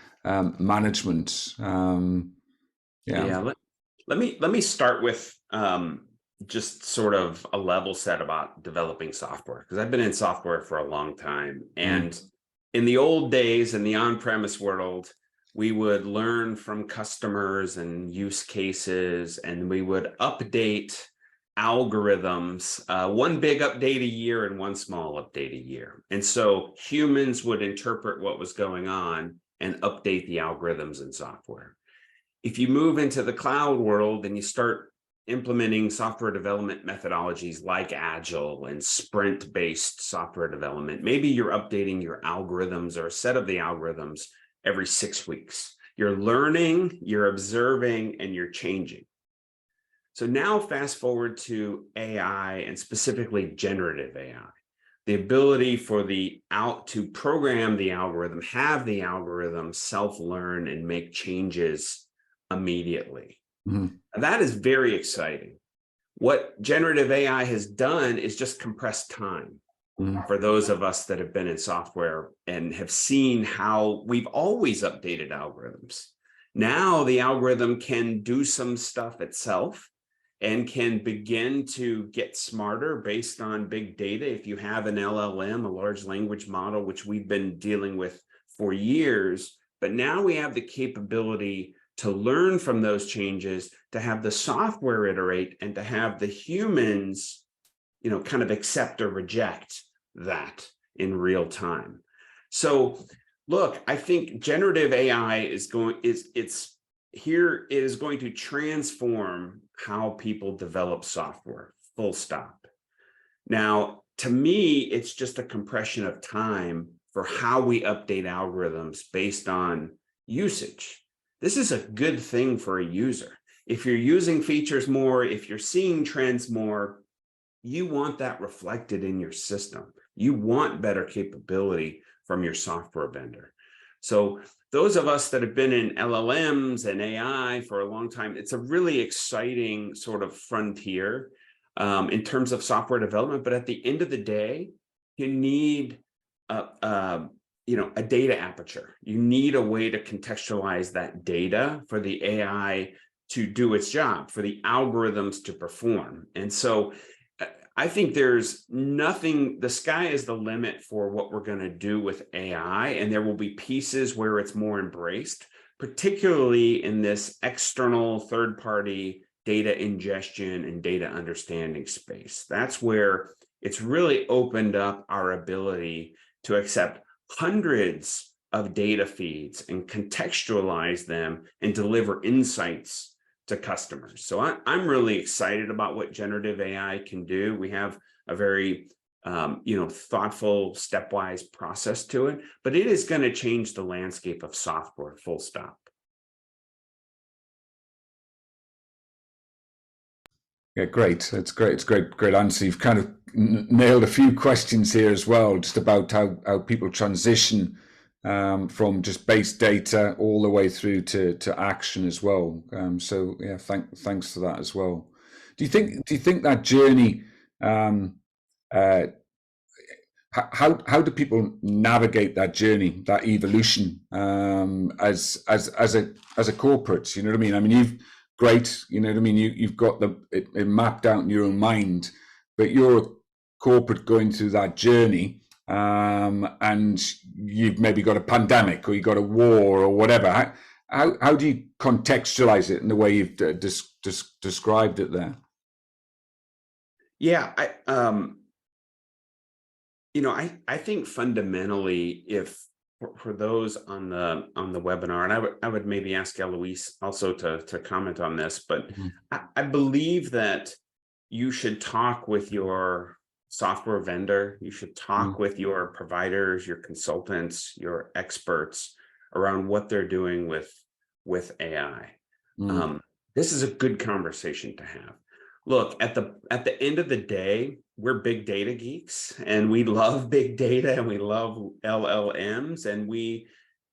A: management?
C: Let me start with just sort of a level set about developing software, because I've been in software for a long time. And in the old days, in the on-premise world, we would learn from customers and use cases, and we would update algorithms, one big update a year and one small update a year. And so humans would interpret what was going on and update the algorithms and software. If you move into the cloud world and you start implementing software development methodologies like Agile and sprint-based software development, maybe you're updating your algorithms or a set of the algorithms every 6 weeks. You're learning, you're observing, and you're changing. So now fast forward to AI, and specifically generative AI. The ability for to program the algorithm, have the algorithm self-learn and make changes immediately. That is very exciting. What generative AI has done is just compress time for those of us that have been in software and have seen how we've always updated algorithms. Now the algorithm can do some stuff itself and can begin to get smarter based on big data. If you have an LLM, a large language model, which we've been dealing with for years, but now we have the capability to learn from those changes, to have the software iterate, and to have the humans, kind of accept or reject that in real time. So look, I think generative AI is going to transform how people develop software, full stop. Now, to me, it's just a compression of time for how we update algorithms based on usage. This is a good thing for a user. If you're using features more, if you're seeing trends more, you want that reflected in your system. You want better capability from your software vendor. So those of us that have been in LLMs and AI for a long time, it's a really exciting sort of frontier in terms of software development. But at the end of the day, you need a data aperture. You need a way to contextualize that data for the AI to do its job, for the algorithms to perform. And so I think there's nothing, the sky is the limit for what we're going to do with AI, and there will be pieces where it's more embraced, particularly in this external third-party data ingestion and data understanding space. That's where it's really opened up our ability to accept hundreds of data feeds and contextualize them and deliver insights to customers. So I'm really excited about what generative AI can do. We have a very thoughtful, stepwise process to it, but it is going to change the landscape of software, full stop.
A: Yeah, great. That's great. It's great answer. You've kind of nailed a few questions here as well, just about how people transition from just base data all the way through to action as well. So yeah, thanks for that as well. Do you think that journey? How do people navigate that journey, that evolution as a corporate? You know what I mean? I mean, you've great. You know what I mean? You've got it mapped out in your own mind, but you're a corporate going through that journey. And you've maybe got a pandemic or you've got a war or whatever. How do you contextualize it in the way you've described it there?
C: Yeah, I think fundamentally, if for those on the webinar, and I would maybe ask Elouise also to comment on this, but I believe that you should talk with your software vendor. You should talk with your providers, your consultants, your experts around what they're doing with AI. This is a good conversation to have. Look, at the end of the day, we're big data geeks, and we love big data, and we love LLMs, and we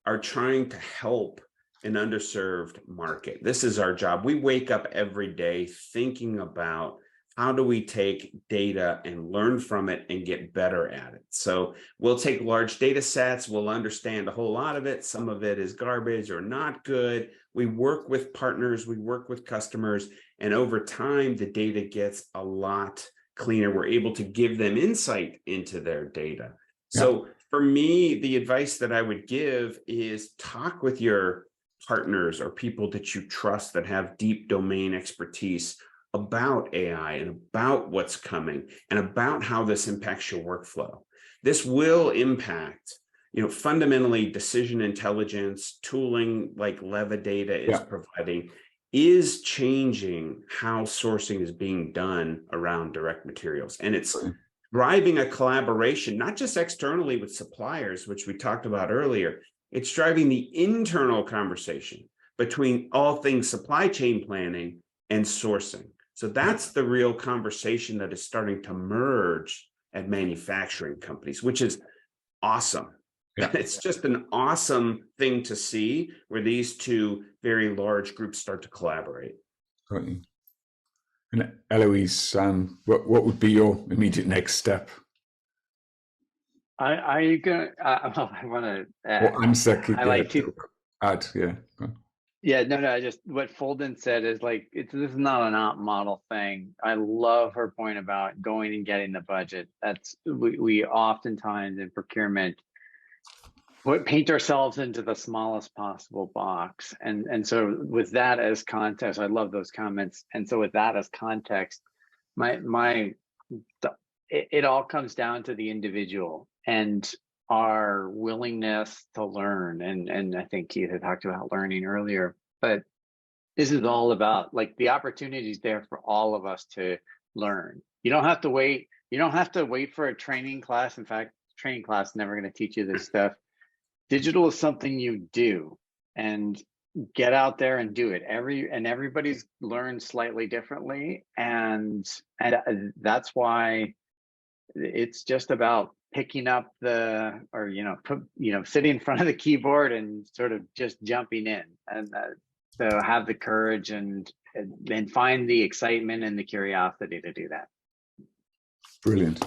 C: are trying to help an underserved market. This is our job. We wake up every day thinking about how do we take data and learn from it and get better at it. So we'll take large data sets, we'll understand a whole lot of it. Some of it is garbage or not good. We work with partners, we work with customers, and over time, the data gets a lot cleaner. We're able to give them insight into their data. So for me, the advice that I would give is talk with your partners or people that you trust that have deep domain expertise about AI and about what's coming and about how this impacts your workflow. This will impact, fundamentally decision intelligence, tooling like LevaData is providing is changing how sourcing is being done around direct materials. And it's driving a collaboration, not just externally with suppliers, which we talked about earlier, it's driving the internal conversation between all things supply chain planning and sourcing. So that's the real conversation that is starting to merge at manufacturing companies, which is awesome. Yeah. It's just an awesome thing to see where these two very large groups start to collaborate.
A: Got you. And Elouise, what would be your immediate next step?
B: I want to add.
A: Well, I'm second.
B: I like to
A: add. Yeah.
B: Yeah, no. I just what Fulden said is like this is not an op model thing. I love her point about going and getting the budget. That's we oftentimes in procurement paint ourselves into the smallest possible box, and so with that as context, I love those comments. And so with that as context, it all comes down to the individual and our willingness to learn. And I think Keith had talked about learning earlier, but this is all about like the opportunities there for all of us to learn. You don't have to wait. You don't have to wait for a training class. In fact, training class is never going to teach you this stuff. Digital is something you do, and get out there and do it. Everybody's learned slightly differently. And that's why it's just about picking up sitting in front of the keyboard and sort of just jumping in, and so have the courage and find the excitement and the curiosity to do that.
A: Brilliant.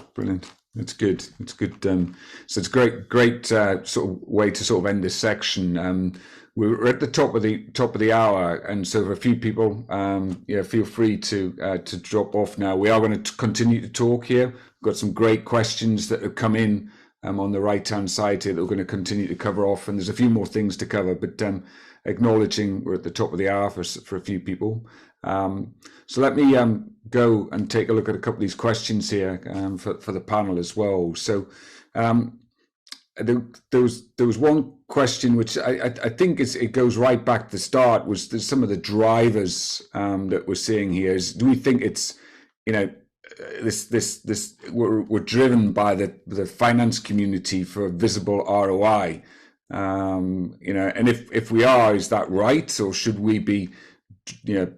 A: It's good. So it's great sort of way to sort of end this section. We're at the top of the hour, and so for a few people, feel free to drop off now. We are going to continue to talk here. We've got some great questions that have come in on the right-hand side here that we're going to continue to cover off, and there's a few more things to cover, but acknowledging we're at the top of the hour for a few people. So let me go and take a look at a couple of these questions here for the panel as well. So there was one question which I think it goes right back to the start, was there's some of the drivers that we're seeing here. Do we think it's this we're driven by the finance community for visible ROI, and if we are, is that right, or should we be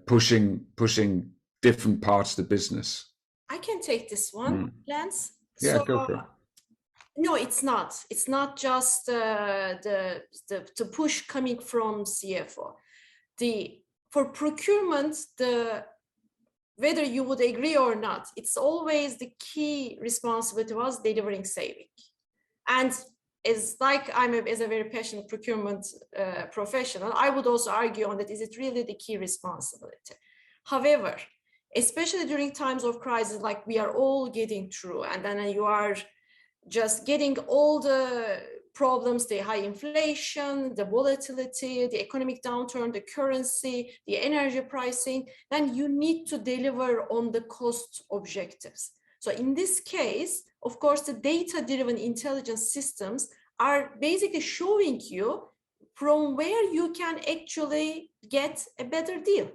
A: pushing different parts of the business?
D: I can take this one, Lance.
A: Yeah, go for it.
D: No, it's not. It's not just the push coming from CFO. For procurement, whether you would agree or not, it's always the key responsibility was delivering saving. And as I'm a very passionate procurement professional, I would also argue on that, is it really the key responsibility? However, especially during times of crisis like we are all getting through, and then you are just getting all the problems, the high inflation, the volatility, the economic downturn, the currency, the energy pricing, then you need to deliver on the cost objectives. So in this case, of course, the data-driven intelligence systems are basically showing you from where you can actually get a better deal.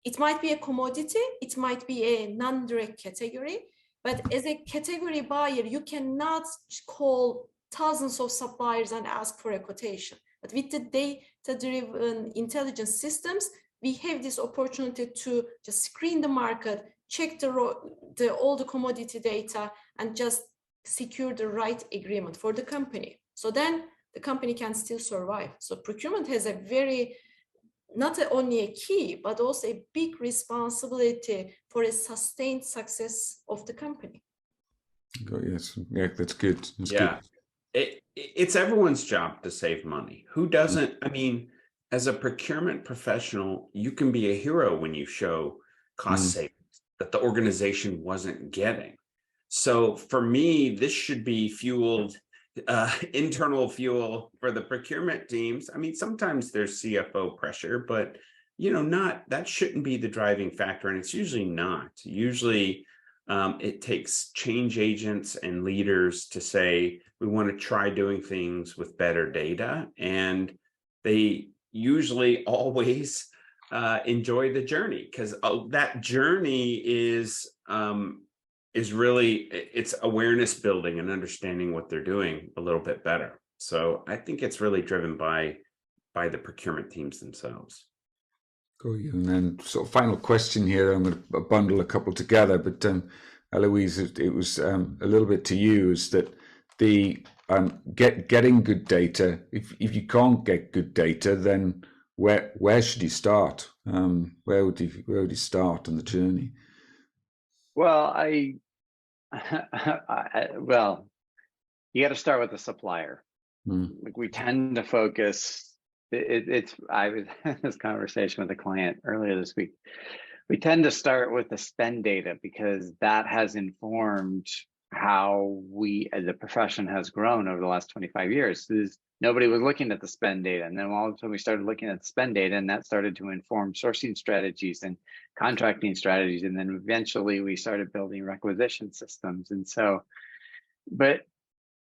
D: It might be a commodity, it might be a non-direct category, but as a category buyer, you cannot call thousands of suppliers and ask for a quotation. But with the data-driven intelligence systems, we have this opportunity to just screen the market, check all the commodity data, and just secure the right agreement for the company. So then the company can still survive. So procurement has not only a key, but also a big responsibility for a sustained success of the company.
A: Yes, yeah, that's good.
C: Good. It's everyone's job to save money. Who doesn't? I mean, as a procurement professional, you can be a hero when you show cost savings that the organization wasn't getting. So for me, this should be fueled internal fuel for the procurement teams. I mean, sometimes there's CFO pressure, but that shouldn't be the driving factor, and it's usually not. Usually it takes change agents and leaders to say, we want to try doing things with better data, and they usually always enjoy the journey, because that journey is really, it's awareness building and understanding what they're doing a little bit better. So I think it's really driven by the procurement teams themselves.
A: Cool. And then sort of final question here, I'm going to bundle a couple together, but Elouise, it was a little bit to you, is that the getting good data, if you can't get good data, then where should you start? Where would you start on the journey?
B: Well, well, you got to start with the supplier. Like, we tend to focus. I was having this conversation with a client earlier this week. We tend to start with the spend data because that has informed how we as a profession has grown over the last 25 years. Nobody was looking at the spend data, and then all of a sudden we started looking at the spend data, and that started to inform sourcing strategies and contracting strategies, and then eventually we started building requisition systems. And so, but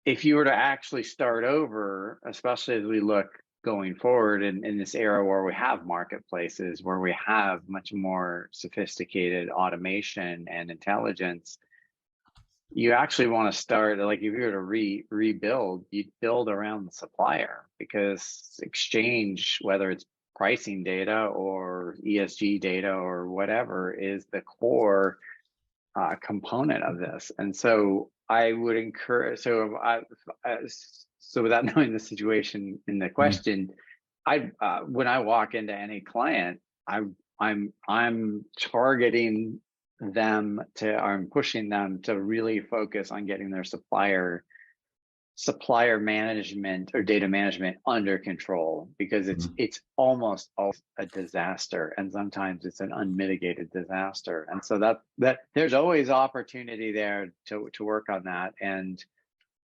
B: if you were to actually start over, especially as we look going forward in this era where we have marketplaces, where we have much more sophisticated automation and intelligence, you actually want to start, like, if you were to rebuild, you'd build around the supplier, because exchange, whether it's pricing data or ESG data or whatever, is the core component of this. And so I would encourage, so without knowing the situation in the question, when I walk into any client, I'm targeting them I'm pushing them to really focus on getting their supplier management or data management under control, because it's almost always a disaster, and sometimes it's an unmitigated disaster. And so that there's always opportunity there to work on that. And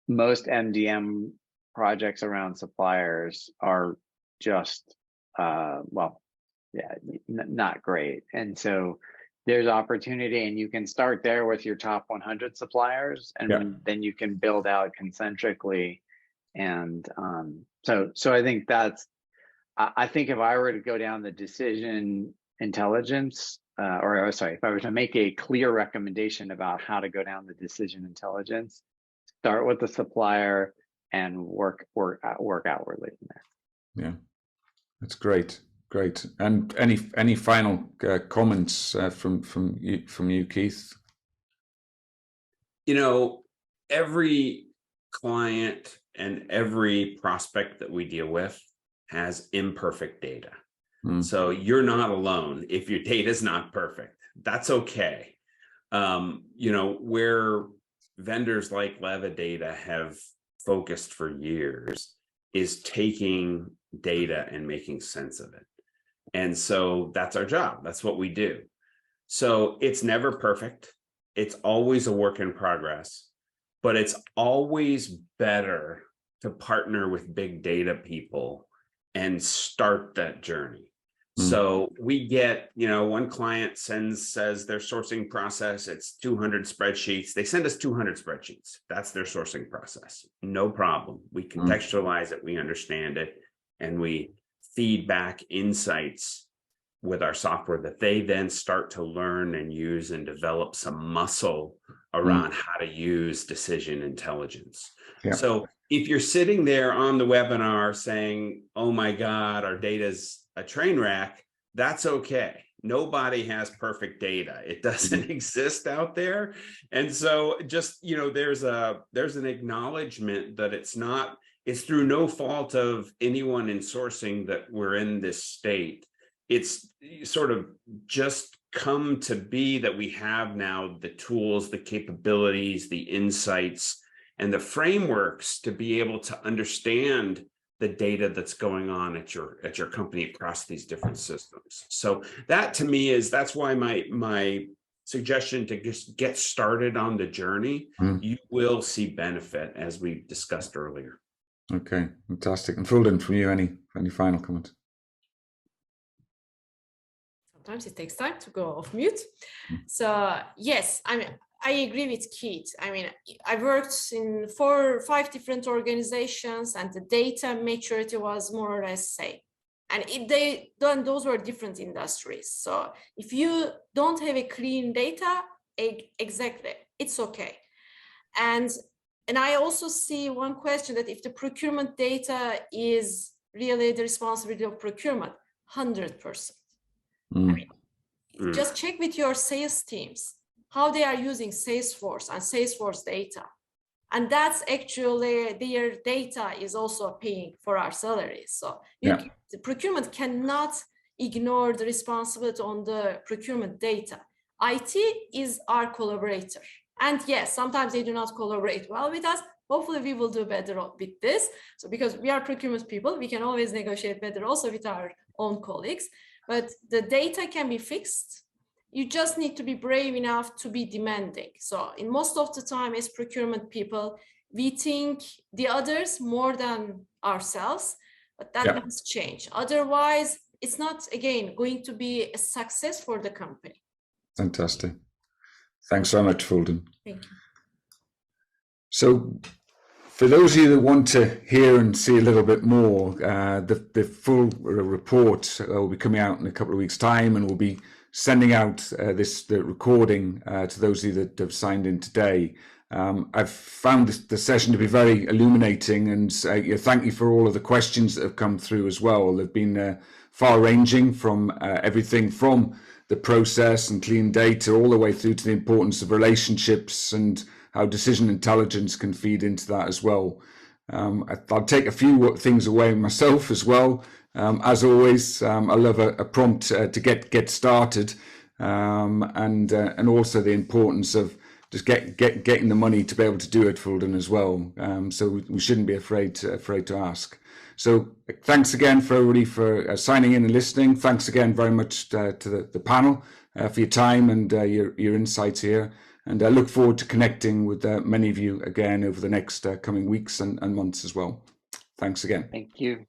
B: most MDM projects around suppliers are just not great. And so there's opportunity, and you can start there with your top 100 suppliers, and then you can build out concentrically. And so I think I think if I were to go down the decision intelligence, if I were to make a clear recommendation about how to go down the decision intelligence, start with the supplier and work outwardly from there.
A: Yeah, that's great. Great. And any final comments from you, Keith?
C: Every client and every prospect that we deal with has imperfect data. So you're not alone if your data is not perfect. That's okay. Where vendors like LevaData have focused for years is taking data and making sense of it. And so that's our job. That's what we do. So it's never perfect. It's always a work in progress, but it's always better to partner with big data people and start that journey. So we get, one client says their sourcing process, it's 200 spreadsheets. They send us 200 spreadsheets. That's their sourcing process. No problem. We contextualize it, we understand it, and we feed back insights with our software that they then start to learn and use and develop some muscle around how to use decision intelligence. So if you're sitting there on the webinar saying, oh my God, our data's a train wreck, that's okay. Nobody has perfect data. It doesn't exist out there. And so just, there's an acknowledgement that it's through no fault of anyone in sourcing that we're in this state. It's sort of just come to be that we have now the tools, the capabilities, the insights, and the frameworks to be able to understand the data that's going on at your company across these different systems. So that to me that's why my suggestion to just get started on the journey, you will see benefit, as we discussed earlier.
A: Okay, fantastic. And Fulden, from you, any final comment?
D: Sometimes it takes time to go off mute. So yes, I mean, I agree with Keith. I mean, I worked in 4 or 5 different organizations, and the data maturity was more or less same. And those were different industries. So if you don't have a clean data, exactly, it's okay. And I also see one question, that if the procurement data is really the responsibility of procurement, 100%. I mean, just check with your sales teams how they are using Salesforce and Salesforce data. And that's actually their data is also paying for our salaries. So the procurement cannot ignore the responsibility on the procurement data. IT is our collaborator. And yes, sometimes they do not collaborate well with us. Hopefully we will do better with this. So because we are procurement people, we can always negotiate better also with our own colleagues. But the data can be fixed. You just need to be brave enough to be demanding. So in most of the time as procurement people, we think the others more than ourselves, but that must change. Otherwise, it's not, again, going to be a success for the company.
A: Fantastic. Thanks so much, Fulden.
D: Thank you.
A: So for those of you that want to hear and see a little bit more, the full report will be coming out in a couple of weeks' time, and we'll be sending out the recording to those of you that have signed in today. I've found the session to be very illuminating, and thank you for all of the questions that have come through as well. They've been far-ranging from everything from the process and clean data all the way through to the importance of relationships and how decision intelligence can feed into that as well. I'll take a few things away myself as well. As always, I love a prompt to get started, and also the importance of just getting the money to be able to do it, Fulden, as well. So we shouldn't be afraid to ask. So thanks again for everybody for signing in and listening. Thanks again very much to the panel for your time and your insights here. And I look forward to connecting with many of you again over the next coming weeks and months as well. Thanks again.
B: Thank you.